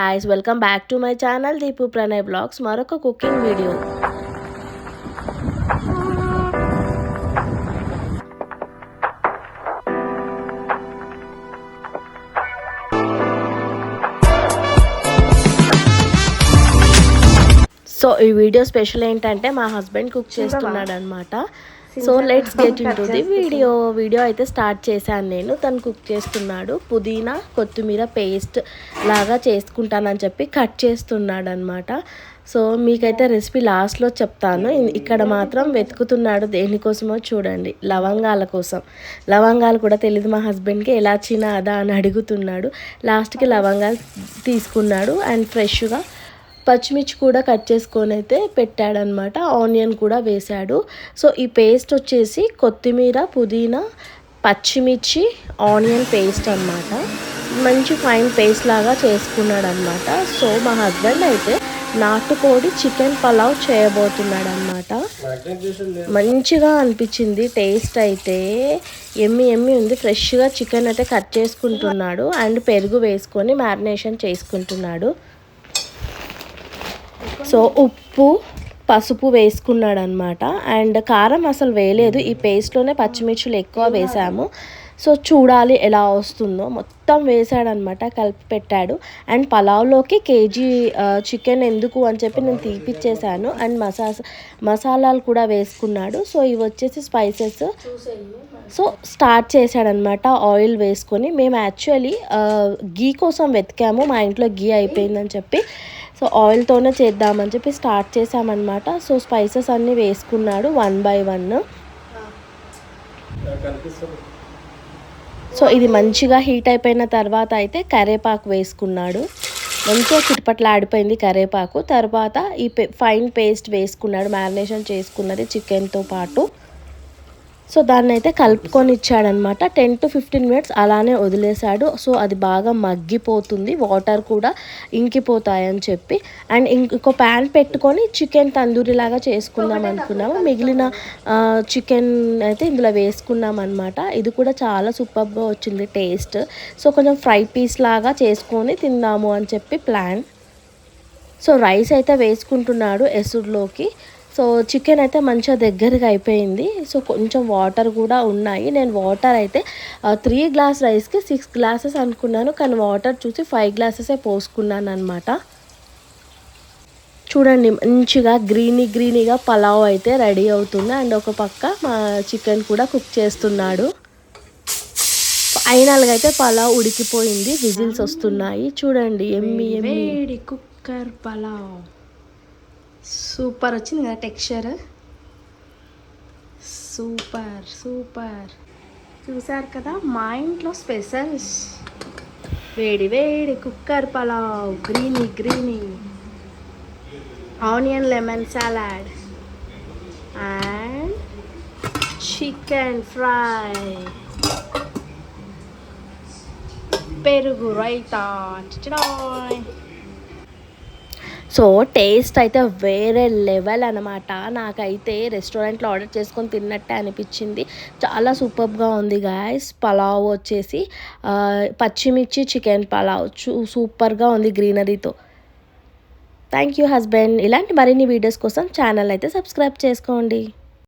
guys, welcome back to my channel Deepu Pranay Vlogs. మరొక cooking video. So ఈ video special ఏంటంటే మా husband cook చేస్తున్నాడు అనమాట. So let's get in to the video అయితే start చేశాను నేను. తను కుక్ చేస్తున్నాడు. పుదీనా కొత్తిమీర పేస్ట్ లాగా చేసుకుంటానని చెప్పి కట్ చేస్తున్నాడు అనమాట. సో మీకైతే రెసిపీ లాస్ట్లో చెప్తాను. ఇక్కడ మాత్రం వెతుకుతున్నాడు దేనికోసమో చూడండి, లవంగాల కోసం. లవంగాలు కూడా తెలియదు మా హస్బెండ్కి, ఎలా చిన్న అదా అని అడుగుతున్నాడు. లాస్ట్కి లవంగాలు తీసుకున్నాడు అండ్ ఫ్రెష్గా పచ్చిమిర్చి కూడా కట్ చేసుకొని అయితే పెట్టాడనమాట. ఆనియన్ కూడా వేశాడు. సో ఈ పేస్ట్ వచ్చేసి కొత్తిమీర, పుదీనా, పచ్చిమిర్చి, ఆనియన్ పేస్ట్ అనమాట. మంచి ఫైన్ పేస్ట్ లాగా చేసుకున్నాడు అనమాట. సో మా హస్బెండ్ అయితే నాటుకోడి చికెన్ పలావ్ చేయబోతున్నాడు అనమాట. మంచిగా అనిపించింది టేస్ట్ అయితే, ఎమ్మి ఉంది. ఫ్రెష్గా చికెన్ అయితే కట్ చేసుకుంటున్నాడు అండ్ పెరుగు వేసుకొని మ్యారినేషన్ చేసుకుంటున్నాడు. సో ఉప్పు పసుపు వేసుకున్నాడు అనమాట. అండ్ కారం అసలు వేయలేదు, ఈ పేస్ట్లోనే పచ్చిమిర్చులు ఎక్కువ వేసాము. సో చూడాలి ఎలా వస్తుందో. మొత్తం వేసాడనమాట, కలిపి పెట్టాడు. అండ్ పలావ్లోకి కేజీ చికెన్ ఎందుకు అని చెప్పి నేను తీపిచ్చేసాను. అండ్ మసాలాలు కూడా వేసుకున్నాడు. సో ఇవి వచ్చేసి స్పైసెస్. సో స్టార్ట్ చేశాడనమాట ఆయిల్ వేసుకొని. మేము యాక్చువల్లీ గీ కోసం వెతికాము, మా ఇంట్లో గీ అయిపోయిందని చెప్పి. సో ఆయిల్తోనే చేద్దామని చెప్పి స్టార్ట్ చేసామన్నమాట. సో స్పైసెస్ అన్నీ వేసుకున్నాడు 1 by 1. సో ఇది మంచిగా హీట్ అయిపోయిన తర్వాత అయితే కరివేపాకు వేసుకున్నాడు. మంచిగా చిటపట్లాడిపోయింది కరివేపాకు. తర్వాత ఈ ఫైన్ పేస్ట్ వేసుకున్నాడు, మ్యారినేషన్ చేసుకున్నది చికెన్తో పాటు. సో దాన్ని అయితే కలుపుకొని ఇచ్చాడనమాట. 10 to 15 minutes అలానే వదిలేశాడు. సో అది బాగా మగ్గిపోతుంది, వాటర్ కూడా ఇంకిపోతాయని చెప్పి. అండ్ ఇంకో ప్యాన్ పెట్టుకొని చికెన్ తందూరిలాగా చేసుకుందాం అనుకున్నాము. మిగిలిన చికెన్ అయితే ఇందులో వేసుకున్నాం అనమాట. ఇది కూడా చాలా సూపర్గా వచ్చింది టేస్ట్. సో కొంచెం ఫ్రై పీస్ లాగా చేసుకొని తిందాము అని చెప్పి ప్లాన్. సో రైస్ అయితే వేసుకుంటున్నాడు ఎసురులోకి. సో చికెన్ అయితే మంచిగా దగ్గరగా అయిపోయింది. సో కొంచెం వాటర్ కూడా ఉన్నాయి. నేను వాటర్ అయితే 3 glass రైస్కి 6 glasses అనుకున్నాను, కానీ వాటర్ చూసి 5 glasses పోసుకున్నాను అనమాట. చూడండి మంచిగా గ్రీనీగా పలావ్ అయితే రెడీ అవుతుంది. అండ్ ఒక పక్క మా చికెన్ కూడా కుక్ చేస్తున్నాడు. ఫైనల్గా అయితే పలావ్ ఉడికిపోయింది, విజిల్స్ వస్తున్నాయి. చూడండి ఎమ్మి కుక్కర్ పలావ్ సూపర్ వచ్చింది కదా, టెక్స్చర్ సూపర్. చూసారు కదా మా ఇంట్లో స్పెషల్స్, వేడి cooker pulao, greeny onion lemon salad and chicken fry, పెరుగు రైతా. సో టేస్ట్ అయితే వేరే లెవెల్ అనమాట. నాకైతే రెస్టారెంట్లో ఆర్డర్ చేసుకొని తిన్నట్టే అనిపించింది. చాలా సూపర్గా ఉంది గాయస్. పలావ్ వచ్చేసి పచ్చిమిర్చి చికెన్ పలావ్ సూపర్గా ఉంది గ్రీనరీతో. Thank you husband. ఇలాంటి మరిన్ని వీడియోస్ కోసం ఛానల్ అయితే సబ్స్క్రైబ్ చేసుకోండి.